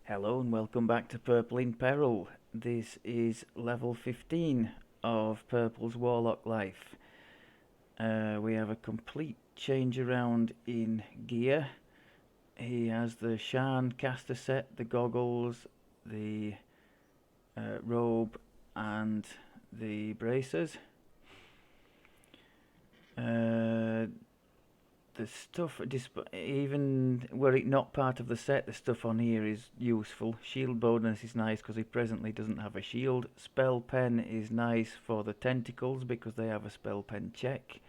Hello and welcome back to Purple in Peril. This is level 15 of Purple's Warlock life. We have a complete change around in gear. He has the Shan caster set, the goggles, the robe and the bracers. The stuff, even were it not part of the set, the stuff on here is useful. Shield bonus is nice because he presently doesn't have a shield. Spell pen is nice for the tentacles because they have a spell pen check.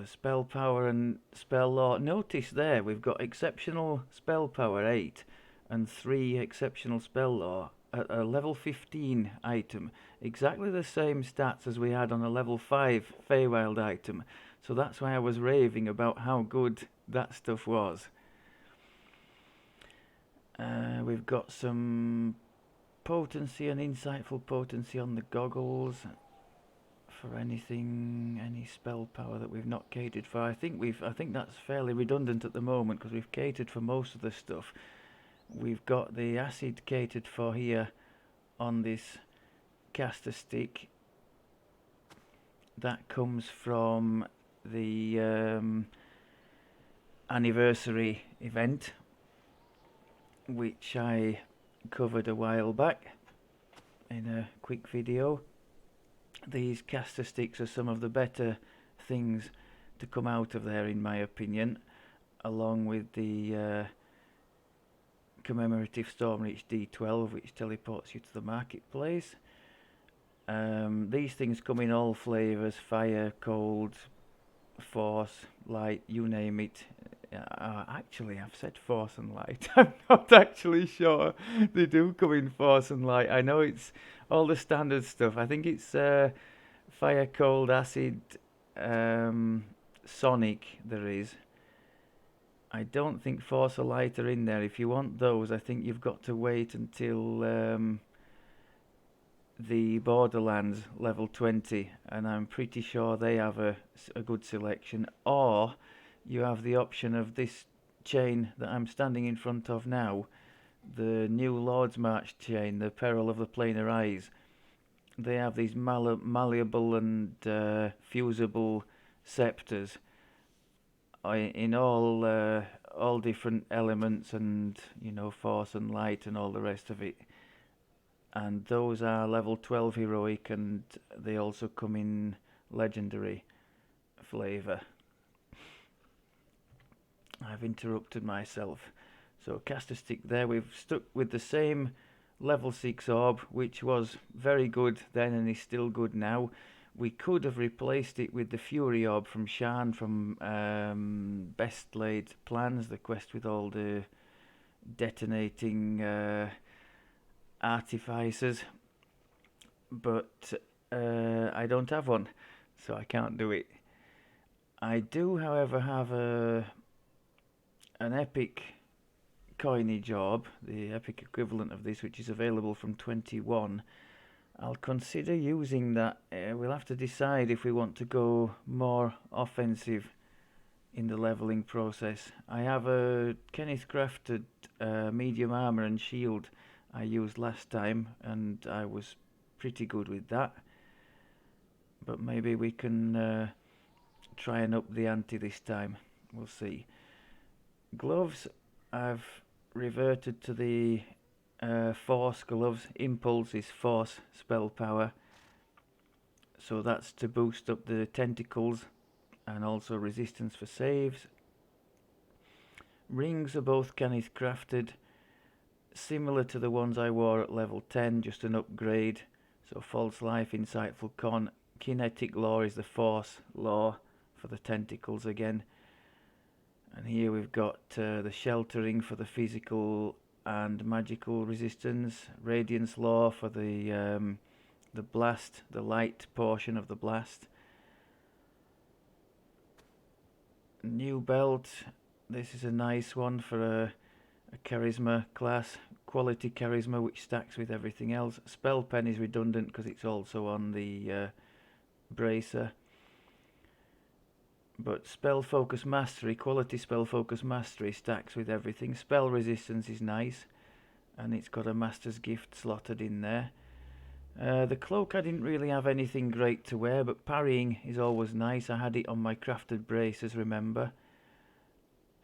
Spell power and spell law. Notice there we've got exceptional spell power 8 and 3 exceptional spell law. A level 15 item, exactly the same stats as we had on a level 5 Feywild item, so that's why I was raving about how good that stuff was. We've got some potency and insightful potency on the goggles for any spell power that we've not catered for. I think that's fairly redundant at the moment because we've catered for most of the stuff. We've got the acid catered for here on this caster stick. That comes from the anniversary event, which I covered a while back in a quick video. These caster sticks are some of the better things to come out of there in my opinion, along with the commemorative Stormreach D12, which teleports you to the marketplace. These things come in all flavours: fire, cold, force, light, you name it. Actually, I've said force and light. I'm not actually sure they do come in force and light. I know it's all the standard stuff. I think it's fire, cold, acid, sonic there is. I don't think force or light are in there. If you want those, I think you've got to wait until the Borderlands level 20, and I'm pretty sure they have a good selection. Or you have the option of this chain that I'm standing in front of now, the new Lordsmarch chain, the Peril of the Planar Eyes. They have these malleable and fusible scepters in all different elements, and force and light and all the rest of it. And those are level 12 heroic, and they also come in legendary flavour. I've interrupted myself. So caster stick there, we've stuck with the same level 6 orb, which was very good then and is still good now. We could have replaced it with the Fury Orb from Shan from Best Laid Plans, the quest with all the detonating artificers, but I don't have one, so I can't do it. I do, however, have an epic coinage orb, the epic equivalent of this, which is available from 21. I'll consider using that. We'll have to decide if we want to go more offensive in the leveling process. I have a Kenneth crafted medium armor and shield I used last time, and I was pretty good with that. But maybe we can try and up the ante this time. We'll see. Gloves, I've reverted to the force gloves. Impulse is force spell power, so that's to boost up the tentacles and also resistance for saves. Rings are both Kenneth crafted, similar to the ones I wore at level 10, just an upgrade. So false life, insightful con, kinetic law is the force law for the tentacles again. And here we've got the sheltering for the physical and magical resistance, radiance law for the blast, the light portion of the blast. New belt, this is a nice one for a charisma class, quality charisma, which stacks with everything else. Spell pen is redundant because it's also on the bracer. But spell focus mastery, quality spell focus mastery stacks with everything. Spell resistance is nice, and it's got a master's gift slotted in there. The cloak I didn't really have anything great to wear, but parrying is always nice. I had it on my crafted braces, remember.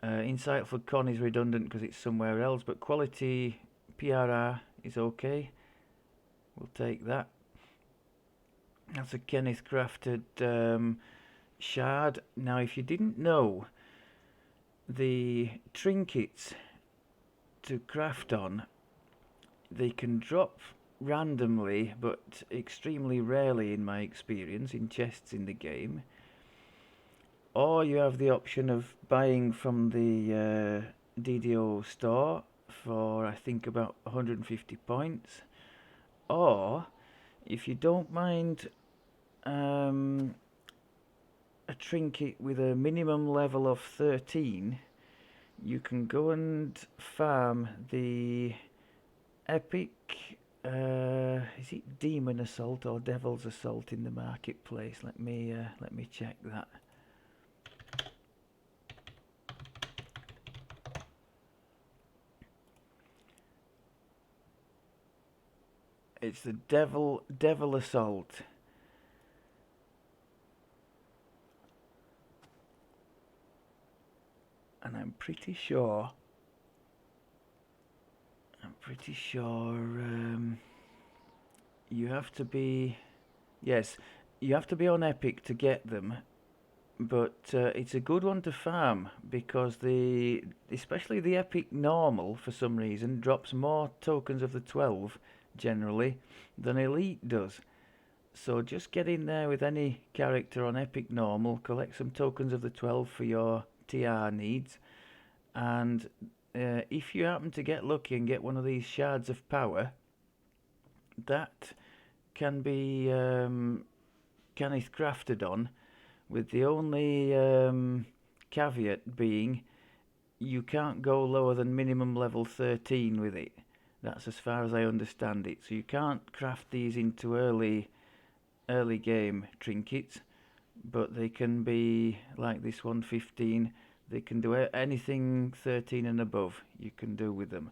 Insightful con is redundant because it's somewhere else, but quality PRR is okay. We'll take that. That's a Kenneth crafted shard. Now, if you didn't know, the trinkets to craft on, they can drop randomly, but extremely rarely in my experience, in chests in the game. Or you have the option of buying from the DDO store for, I think, about 150 points. Or, if you don't mind a trinket with a minimum level of 13, you can go and farm the epic, is it Demon Assault or Devil's Assault in the marketplace? Let me check that. It's the Devil Assault. And I'm pretty sure you have to be, yes, you have to be on Epic to get them, but it's a good one to farm because especially the Epic normal for some reason drops more tokens of the 12 generally than Elite does. So just get in there with any character on Epic normal, collect some tokens of the 12 for your TR needs, and if you happen to get lucky and get one of these shards of power, that can be Kenneth crafted on, with the only caveat being you can't go lower than minimum level 13 with it. That's as far as I understand it. So you can't craft these into early game trinkets, but they can be like this one, 15. They can do anything 13 and above you can do with them.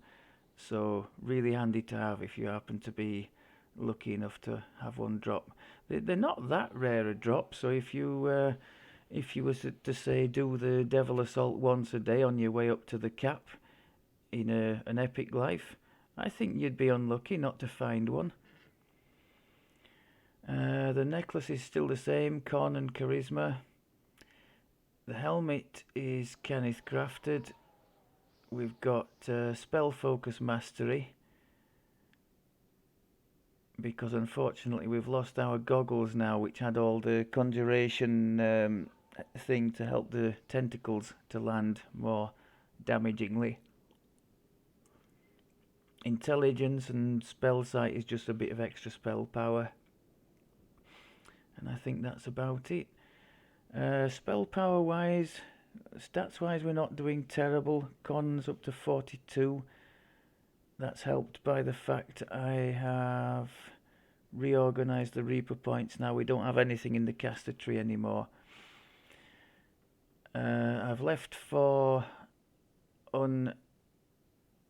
So really handy to have if you happen to be lucky enough to have one drop. They're not that rare a drop, so if you was to say do the Devil Assault once a day on your way up to the cap in an epic life, I think you'd be unlucky not to find one. The necklace is still the same, Con and Charisma. The helmet is Kenneth crafted. We've got Spell Focus Mastery, because unfortunately we've lost our goggles now, which had all the conjuration thing to help the tentacles to land more damagingly. Intelligence and spell sight is just a bit of extra spell power, and I think that's about it. Spell power wise, stats wise, we're not doing terrible. Con's up to 42. That's helped by the fact I have reorganized the Reaper points. Now we don't have anything in the caster tree anymore. I've left for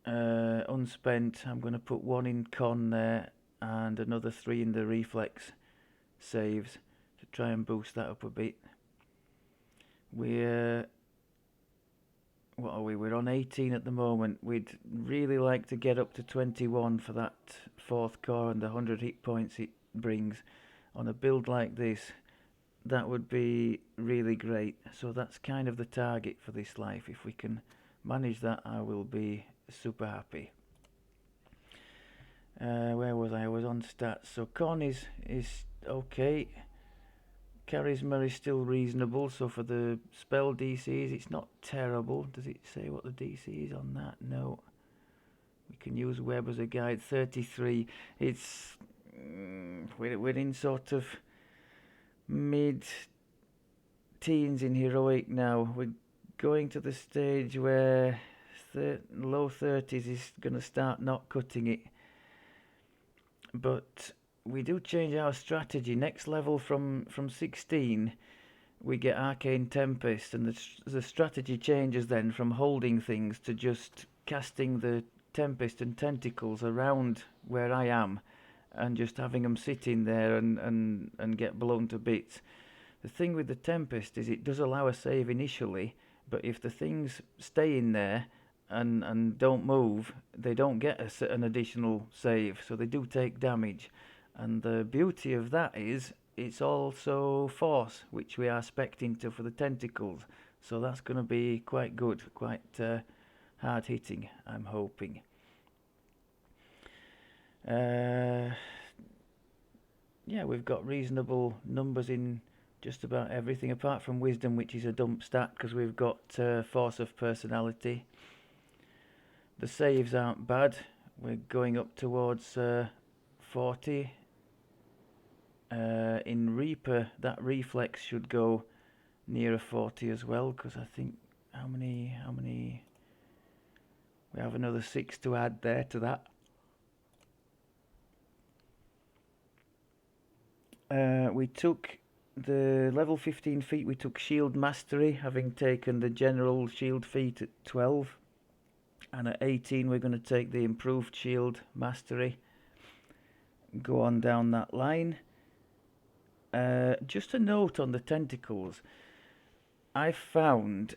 unspent. I'm going to put 1 in Con there and another 3 in the reflex saves to try and boost that up a bit. What are we? We're on 18 at the moment. We'd really like to get up to 21 for that 4th core and the 100 hit points it brings on a build like this. That would be really great. So that's kind of the target for this life. If we can manage that, I will be super happy. Where was I? I was on stats. So Con is okay. Charisma is still reasonable, so for the spell DCs it's not terrible. Does it say what the DC is on that? No. We can use Web as a guide. 33. It's we're in sort of mid-teens in heroic now. We're going to the stage where low 30s is going to start not cutting it. But we do change our strategy. Next level from 16, we get Arcane Tempest, and the strategy changes then from holding things to just casting the Tempest and Tentacles around where I am, and just having them sit in there and get blown to bits. The thing with the Tempest is it does allow a save initially, but if the things stay in there and don't move, they don't get an additional save, so they do take damage. And the beauty of that is it's also force, which we are spec'ing to for the Tentacles, so that's going to be quite good, quite hard hitting, I'm hoping. Yeah, we've got reasonable numbers in just about everything, apart from Wisdom, which is a dump stat because we've got Force of Personality. The saves aren't bad. We're going up towards 40. In Reaper, that reflex should go near a 40 as well, because I think how many we have another 6 to add there to that. We took the level 15 feat, we took Shield Mastery, having taken the General Shield feat at 12, and at 18 we're going to take the Improved Shield Mastery. Go on down that line. Just a note on the Tentacles. I've found,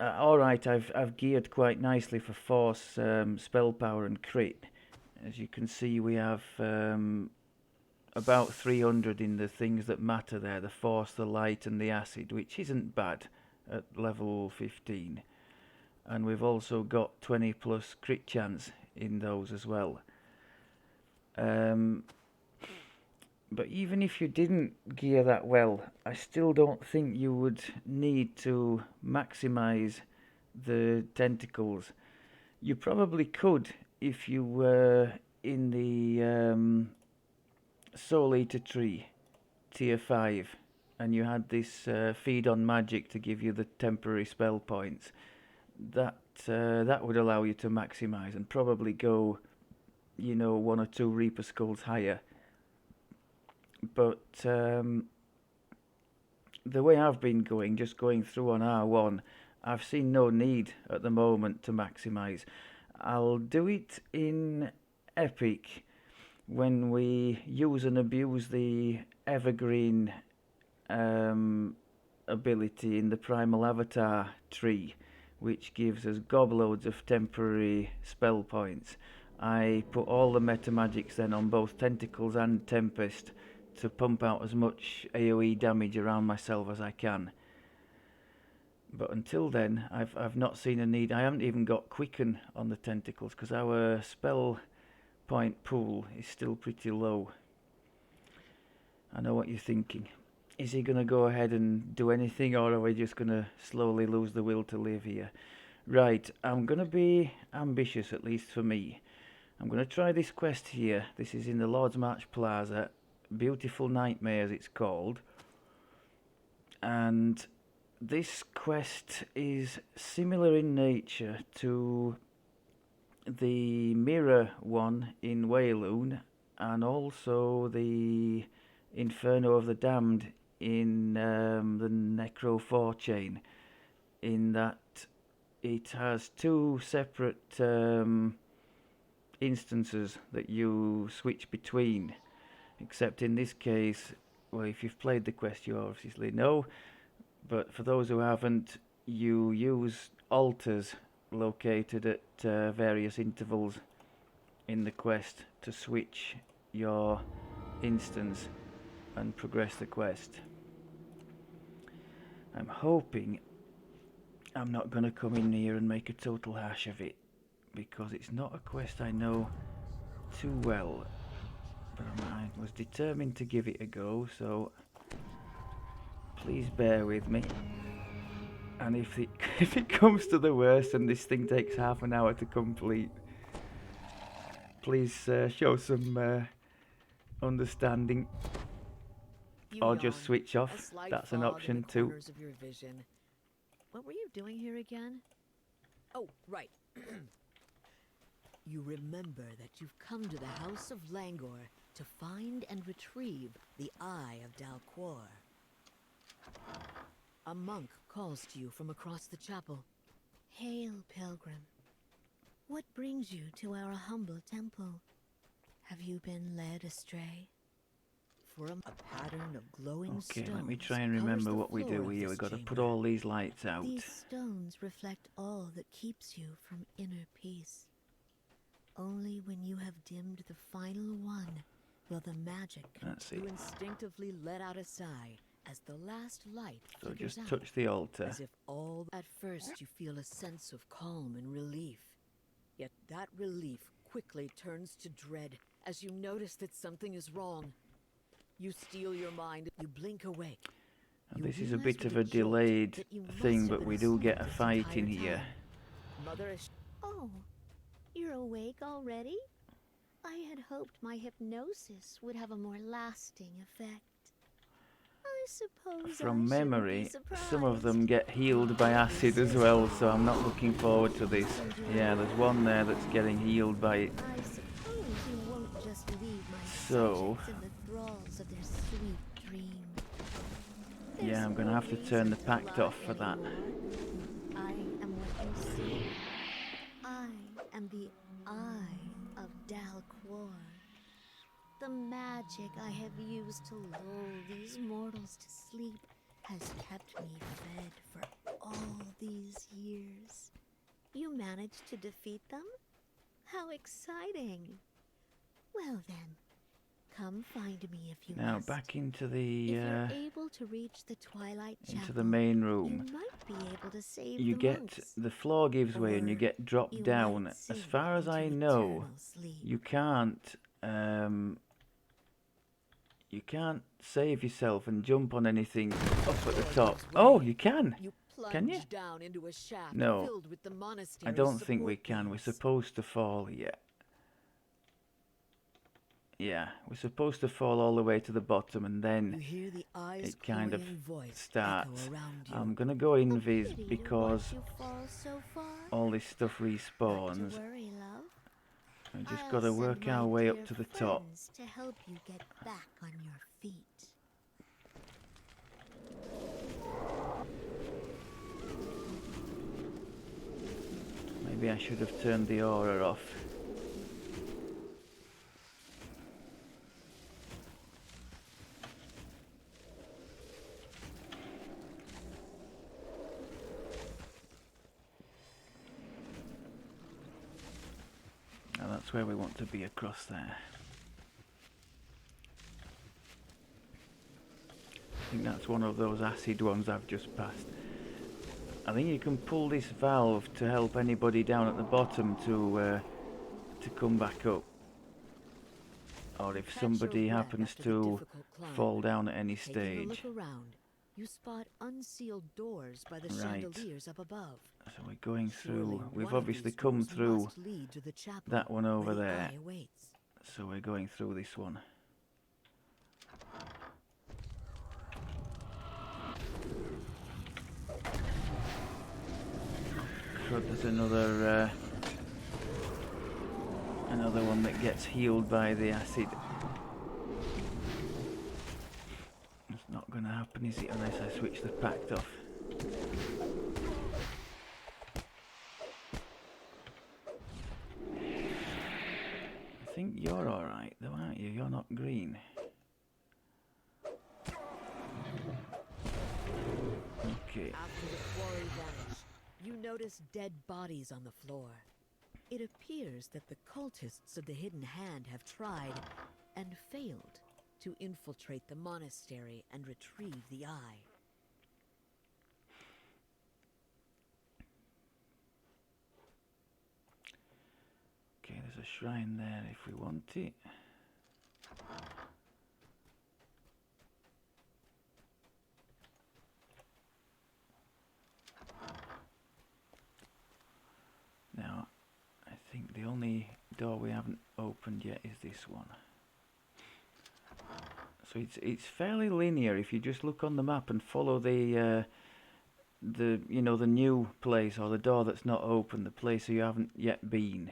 alright, I've geared quite nicely for Force, Spell Power and Crit. As you can see, we have about 300 in the things that matter there, the Force, the Light and the Acid, which isn't bad at level 15. And we've also got 20 plus crit chance in those as well. But even if you didn't gear that well, I still don't think you would need to maximize the Tentacles. You probably could if you were in the Soul Eater tree, tier 5, and you had this feed on magic to give you the temporary spell points. That would allow you to maximize and probably go, you know, 1 or 2 Reaper Skulls higher. But the way I've been going, just going through on R1, I've seen no need at the moment to maximize. I'll do it in Epic when we use and abuse the Evergreen ability in the Primal Avatar tree, which gives us gobloads of temporary spell points. I put all the meta magics then on both Tentacles and Tempest to pump out as much AoE damage around myself as I can. But until then, I've not seen a need. I haven't even got Quicken on the Tentacles because our spell point pool is still pretty low. I know what you're thinking. Is he going to go ahead and do anything, or are we just going to slowly lose the will to live here? Right, I'm going to be ambitious, at least for me. I'm going to try this quest here. This is in the Lordsmarch Plaza. Beautiful Nightmare, as it's called. And this quest is similar in nature to the Mirror one in Wayloon, and also the Inferno of the Damned in the Necro 4 chain, in that it has 2 separate instances that you switch between, except in this case, well, if you've played the quest you obviously know, but for those who haven't, you use altars located at various intervals in the quest to switch your instance and progress the quest. I'm hoping I'm not going to come in here and make a total hash of it, because it's not a quest I know too well, but I was determined to give it a go, so please bear with me. And if it comes to the worst and this thing takes half an hour to complete, please show some understanding, or just switch off. That's an option too. What were you doing here again? Oh, right. You remember that you've come to the House of Langor to find and retrieve the Eye of Dalquor. A monk calls to you from across the chapel. Hail, pilgrim. What brings you to our humble temple? Have you been led astray? For a pattern of glowing Okay, stones let me try and covers remember the what we floor do of here. this We've got to put chamber. all these lights out. These stones reflect all that keeps you from inner peace. Only when you have dimmed the final one will the magic. Let's see. You instinctively let out a sigh as the last light So flickers just out, touch the altar. as if all... At first you feel a sense of calm and relief. Yet that relief quickly turns to dread as you notice that something is wrong. You steel your mind, you blink awake. And You this is a realize bit with of a jolt delayed that you must thing, have but been we do get a asleep this fight in entire here. time. Mother is... Oh, you're awake already? I had hoped my hypnosis would have a more lasting effect. I suppose From I memory, shouldn't be some of surprised. them get healed by acid as well, so I'm not looking forward to this. Yeah, there's one there that's getting healed by it. I suppose you won't just leave my So, subjects in the thralls of their sweet dream. yeah, I'm gonna have to turn the pact off for that. I am what you see. I am the Eye of Dalquor. The magic I have used to lull these mortals to sleep has kept me fed for all these years. You managed to defeat them? How exciting! Well then, come find me if you Now must. back into If the you're able to reach the Twilight Chapel, into the main room. you might be able to save You the get monks. the floor gives way and you Or get dropped you down. might As sink far as into I know, eternal sleep. you can't save yourself and jump on anything up at the Floor top. gives Oh, way. you can. You plunge Can you? down into a shaft No, filled with the I monastery's don't think we support can. We're beams. supposed to fall here. Yeah, we're supposed to fall all the way to the bottom and You then hear the eyes it kind of cloying voice starts. echo around you. I'm gonna go A invis pity to because watch you fall so far. all this stuff Not to respawns. worry, love. We just I'll gotta send work my our way dear up to the top. friends to help you get back on your feet. Maybe I should have turned the aura off. Now that's where we want to be, across there. I think that's one of those acid ones I've just passed. I think you can pull this valve to help anybody down at the bottom to come back up. Or if Catch somebody your breath happens after the to difficult climb. fall down at any Taking a stage. look around, you spot unsealed doors by the Right. chandeliers up above. So we're going Surely through. We've one of obviously these come doors through must lead to the chapel that one over where the there. eye awaits. So we're going through this one. Crud, there's another one that gets healed by the acid. It's not going to happen, is it, unless I switch the pact off. I think you're alright though, aren't you? You're not green. Okay. After the quarry vanished, you notice dead bodies on the floor. It appears that the cultists of the Hidden Hand have tried and failed to infiltrate the monastery and retrieve the eye. Okay, there's a shrine there if we want it. Now, I think the only door we haven't opened yet is this one. So it's fairly linear if you just look on the map and follow the the new place, or the door that's not open, the place you haven't yet been.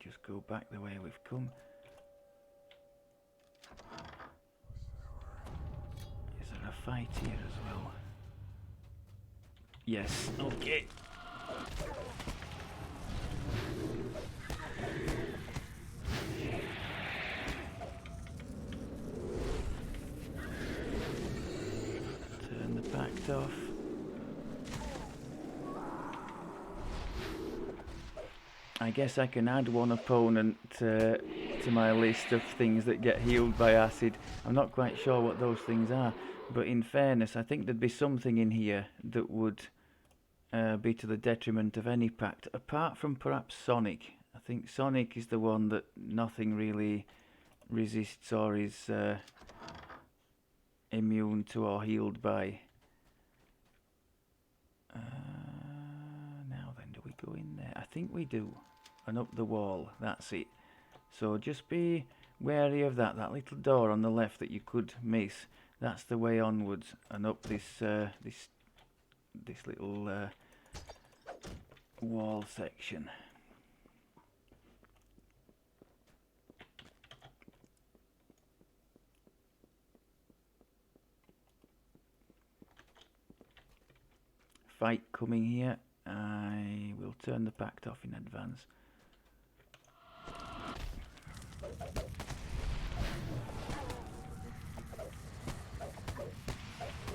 just go back the way we've come. Is there a fight here as well? Yes, okay. Turn the pact off. I guess I can add one opponent to my list of things that get healed by acid. I'm not quite sure what those things are, but in fairness, I think there'd be something in here that would be to the detriment of any pact, apart from perhaps Sonic. I think Sonic is the one that nothing really resists or is immune to or healed by. Now then, do we go in there? I think we do. And up the wall, that's it. So just be wary of that little door on the left that you could miss. That's the way onwards and up this this little wall section. Fight coming here. I will turn the pact off in advance.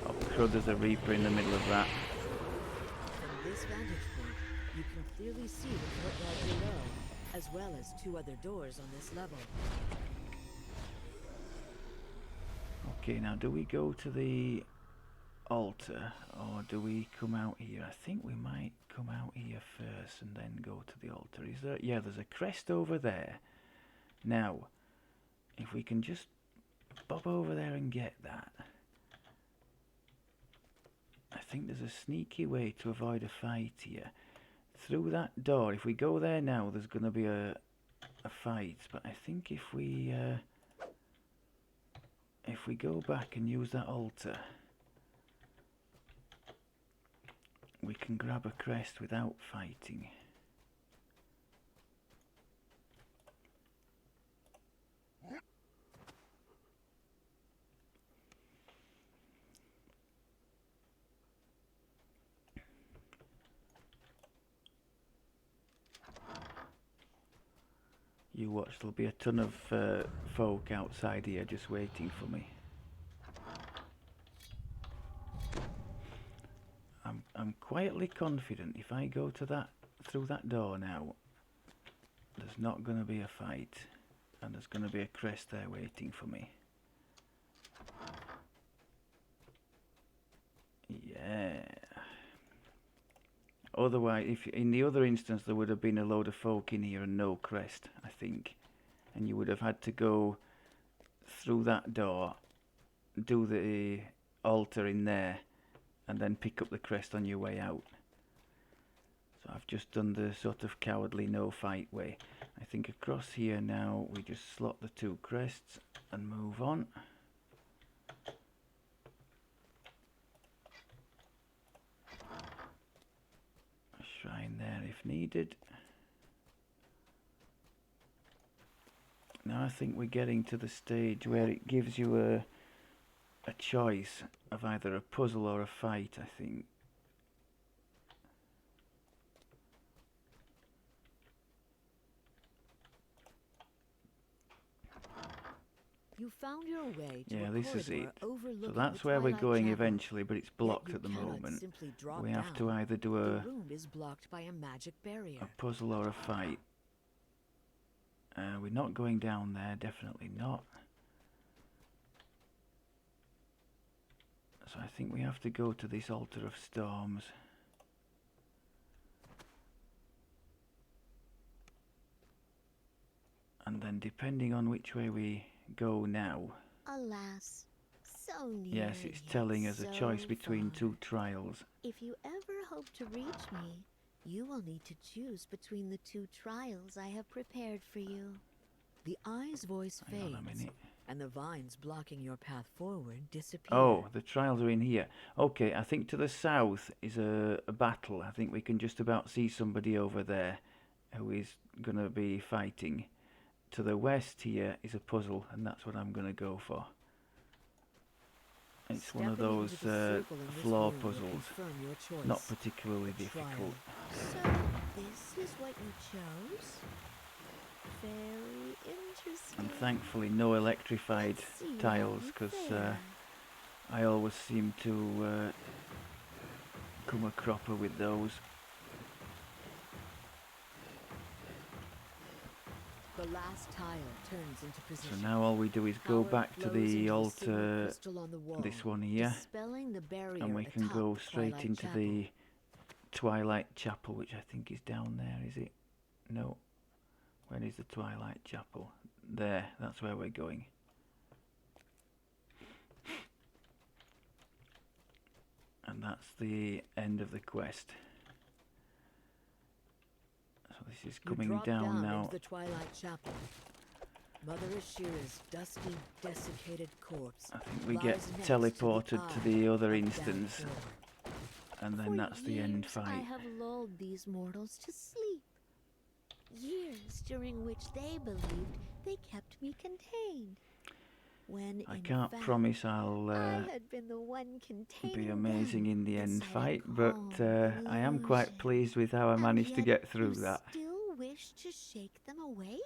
Oh, sure, there's a Reaper in the middle of that. From this vantage point, you can clearly see the courtyard below, as well as 2 other doors on this level. Okay, now do we go to the altar or do we come out here? I think we might come out here first and then go to the altar. Is there? Yeah, there's a crest over there. Now, if we can just bob over there and get that. I think there's a sneaky way to avoid a fight here. Through that door, if we go there now, there's going to be a fight. But I think if we go back and use that altar, we can grab a crest without fighting. You watch, there'll be a ton of folk outside here just waiting for me. I'm quietly confident if I go to through that door now, there's not going to be a fight, and there's going to be a crest there waiting for me. Yeah. Otherwise, if in the other instance there would have been a load of folk in here and no crest, I think, and you would have had to go through that door, do the altar in there, and then pick up the crest on your way out. So I've just done the sort of cowardly no fight way. I think across here now we just slot the 2 crests and move on. A shrine there if needed. Now I think we're getting to the stage where it gives you a choice of either a puzzle or a fight, I think. You found your way to Yeah, a this is corridor it. So overlooking that's the where we're Twilight going Chapel. eventually, but it's Yet blocked you at the cannot moment. simply drop We have down. to either do The a room is blocked by a magic barrier. puzzle or a fight. We're not going down there, definitely not. So I think we have to go to this Altar of Storms. And then depending on which way we go now, Alas, so near. yes, it's yet telling us a so choice between far. 2 trials. If you ever hope to reach me, you will need to choose between the 2 trials I have prepared for you. The eye's voice Hang on a fades, minute. and the vines blocking your path forward disappear. Oh, the trials are in here. Okay, I think to the south is a battle. I think we can just about see somebody over there. who is going to be fighting. To the west here is a puzzle, and that's what I'm going to go for. It's one of Stepping those into the circle in this floor room will puzzles, confirm your choice. not particularly The trial. difficult. So, this is what you chose? Very interesting. And thankfully no electrified Let's see tiles, how because you fare. I always seem to come a cropper with those. The last tile turns into So position. now all we do is go Power back to flows the into silver altar, crystal on the wall, this one here, dispelling the barrier and we can atop go the straight Twilight into Chapel. the Twilight Chapel, which I think is down there, is it? No. Where is the Twilight Chapel? There, that's where we're going. And that's the end of the quest. So this is You coming drop down now. into the Twilight Chapel. Mother Ashira's dusty, desiccated corpse. I think we lies get next to teleported to the eye other of instance, Dal'Thor. and then For that's the end years, I fight. have lulled these mortals to sleep. Years during which they believed they kept me contained. When I in can't fact, promise I'll I had been the one containing be amazing them in the end inside a fight, but calm I am quite illusion. pleased with how I And managed to yet get through you that. Still wish to shake them awake?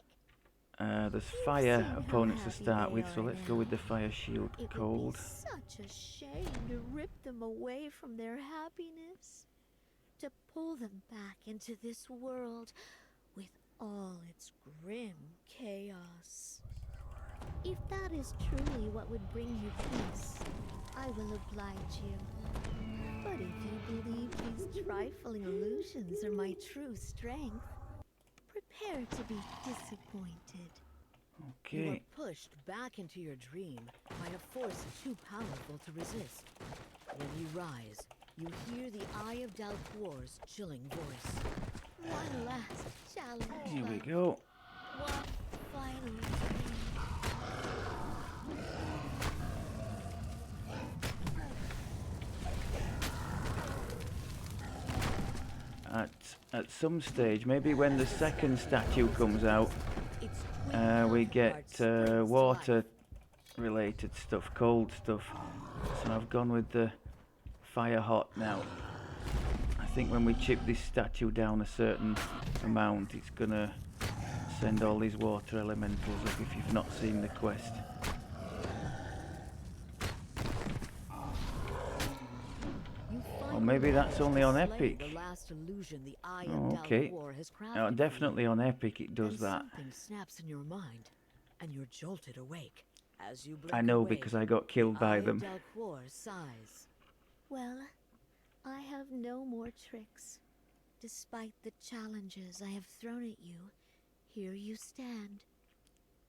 There's You've fire seen how opponents to happy start they with, so are let's go now. with the fire shield It cold. would be such a shame to rip them away from their happiness, to pull them back into this world with all its grim chaos. If that is truly what would bring you peace, I will oblige you. But if you believe these trifling illusions are my true strength, prepare to be disappointed. You are Okay, pushed back into your dream by a force too powerful to resist. When you rise, you hear the Eye of Dal'Thor's chilling voice. One last challenge. here we love. go. One final dream. At some stage, maybe when the second statue comes out, Its twin we counterpart get springs to water life. related stuff, cold stuff. So I've gone with the fire hot now. I think when we chip this statue down a certain amount, it's gonna send all these water elementals up if you've not seen the quest. You Or finally maybe that's manage to only on slay Epic. The last illusion the Eye Oh, of okay. Dal'Thor has crafted Oh, for definitely you. on Epic it does Then that. something snaps in your mind, and you're jolted awake. As you blink I know away, because I got killed the by Eye of them. Dal'Thor sighs. Well, I have no more tricks. Despite the challenges I have thrown at you, here you stand.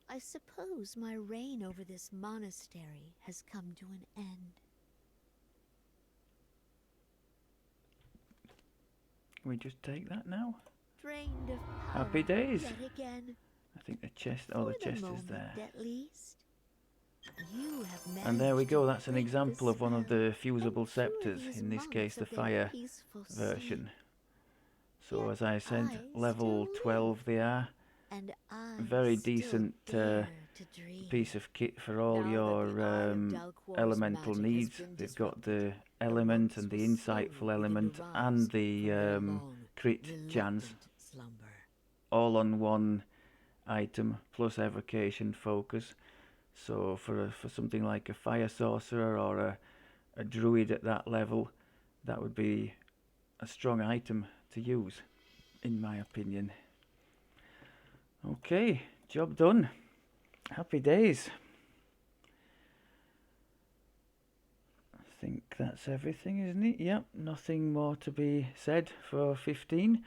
I suppose my reign over this monastery has come to an end. Can we just take that now? Drained of power Happy days. yet again. I think the chest, oh, the For chest is moment, there. at least. You have And there we managed go, to that's an break the example of one of spell the fusible and cure scepters, these in this case monks the of their fire peaceful version. sleep. So Yet as I said, I level still 12 they are. And I Very still decent dare to dream. piece of kit for all Now that your the Eye of Dal'Thor's elemental magic has needs. been They've got the disrupted, element monks and the will insightful slowly begin element to and rise the from their long, crit chance, reluctant slumber. all on one item, plus evocation focus. So for something like a fire sorcerer or a druid at that level, that would be a strong item to use, in my opinion. Okay, job done. Happy days. I think that's everything, isn't it? Yep, nothing more to be said for 15.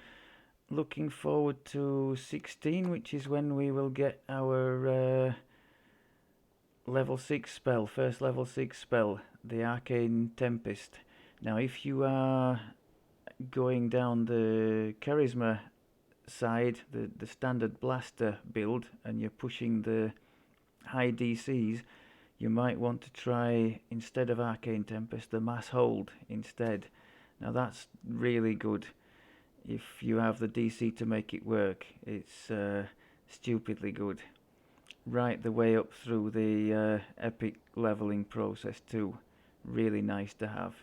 Looking forward to 16, which is when we will get our level 6 spell, first level 6 spell, the Arcane Tempest. Now, if you are going down the Charisma side, the standard blaster build, and you're pushing the high DCs, you might want to try, instead of Arcane Tempest, the Mass Hold instead. Now that's really good if you have the DC to make it work. It's stupidly good. Right the way up through the epic leveling process too. Really nice to have.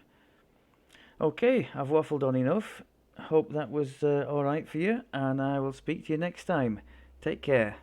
Okay, I've waffled on enough. Hope that was alright for you, and I will speak to you next time. Take care.